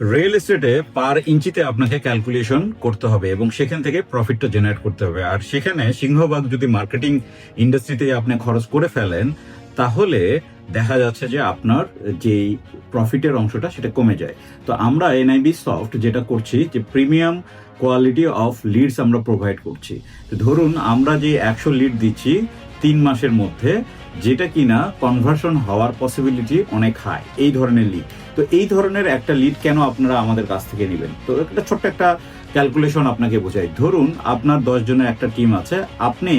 Real এস্টেটে পার ইঞ্চিতে আপনাকে calculation করতে হবে এবং সেখান থেকে প্রফিটটা জেনারেট করতে হবে। আর সেখানে সিংহভাগ যদি মার্কেটিং ইন্ডাস্ট্রিতে আপনি খরচ করে ফেলেন, তাহলে দেখা যাচ্ছে যে আপনার যেই প্রফিটের অংশটা সেটা কমে যায়। তো আমরা এনআইবি সফট যেটা করছি যে প্রিমিয়াম কোয়ালিটি অফ লিডস আমরা প্রোভাইড করছি। তো ধরুন আমরা যে 100 লিড দিচ্ছি 3 মাসের মধ্যে, যেটা কিনা কনভার্সন হওয়ার পসিবিলিটি অনেক হাই, এই ধরনের লিড। তো এই ধরনের একটা লিড কেন আপনারা আমাদের কাছ থেকে নেবেন? তো একটা ছোট্ট একটা ক্যালকুলেশন আপনাকে বোঝাই। ধরুন আপনার 10 জনের একটা টিম আছে, আপনি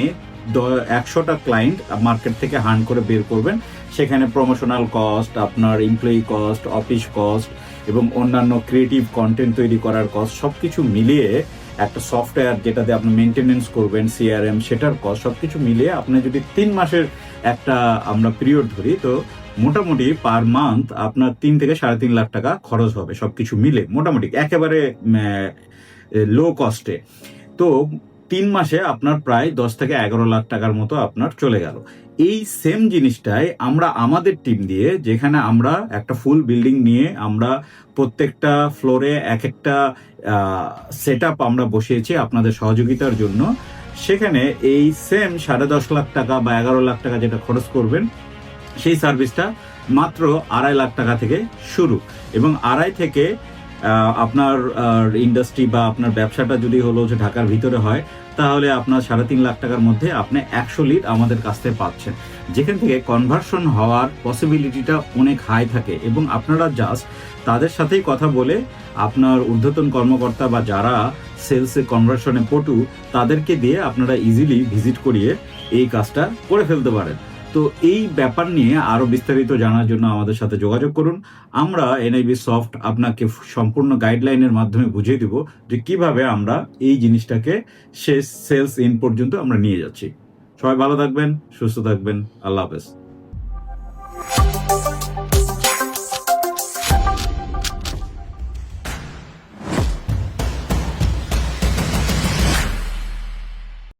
100টা ক্লায়েন্ট মার্কেট থেকে হান্ট করে বের করবেন। সেখানে প্রমোশনাল কস্ট, আপনার এমপ্লয়ি কস্ট, অফিস কস্ট এবং অন্যান্য ক্রিয়েটিভ কন্টেন্ট তৈরি করার কস্ট সবকিছু মিলিয়ে একটা সফটওয়্যার যেটাতে আপনি মেনটেনেন্স করবেন, সিআরএম, সেটার কস্ট সবকিছু মিলিয়ে আপনি যদি 3 মাসের একটা আমরা পিরিয়ড ধরি, তো মোটামুটি পার মান্থ আপনার 3 থেকে 3.5 লাখ টাকা খরচ হবে সবকিছু মিলে, মোটামুটি একেবারে লো কস্টে। তো 3 মাসে আপনার প্রায় 10 থেকে 11 লাখ টাকার মতো আপনার চলে গেল। এই সেম জিনিসটাই আমরা আমাদের টিম দিয়ে, যেখানে আমরা একটা ফুল বিল্ডিং নিয়ে আমরা প্রত্যেকটা ফ্লোরে এক একটা সেট আপ আমরা বসিয়েছি আপনাদের সহযোগিতার জন্য। সেখানে এই সেম 10.5 লাখ টাকা বা 11 লাখ টাকা যেটা খরচ করবেন, সেই সার্ভিসটা মাত্র 2.5 লাখ টাকা থেকে শুরু। এবং 2.5 থেকে আপনার ইন্ডাস্ট্রি বা আপনার ব্যবসাটা যদি হলো যে ঢাকার ভিতরে হয়, তাহলে আপনার 3.5 লাখ টাকার মধ্যে আপনি 100 লিড আমাদের কাছ থেকে পাচ্ছেন, যেখান থেকে কনভার্সন হওয়ার পসিবিলিটিটা অনেক হাই থাকে। এবং আপনারা জাস্ট তাদের সাথেই কথা বলে আপনার ঊর্ধ্বতন কর্মকর্তা বা যারা সেলসে কনভার্সনে পটু, তাদেরকে দিয়ে আপনারা ইজিলি ভিজিট করিয়ে এই কাজটা করে ফেলতে পারেন। তো এই ব্যাপার নিয়ে আরো বিস্তারিত জানার জন্য আমাদের সাথে যোগাযোগ করুন। আমরা এনআইবি সফট আপনাকে সম্পূর্ণ গাইডলাইনের মাধ্যমে বুঝিয়ে দিব যে কিভাবে আমরা এই জিনিসটাকে শেষ সেলস ইন পর্যন্ত আমরা নিয়ে যাচ্ছি। সবাই ভালো থাকবেন, সুস্থ থাকবেন। আল্লাহ হাফেজ।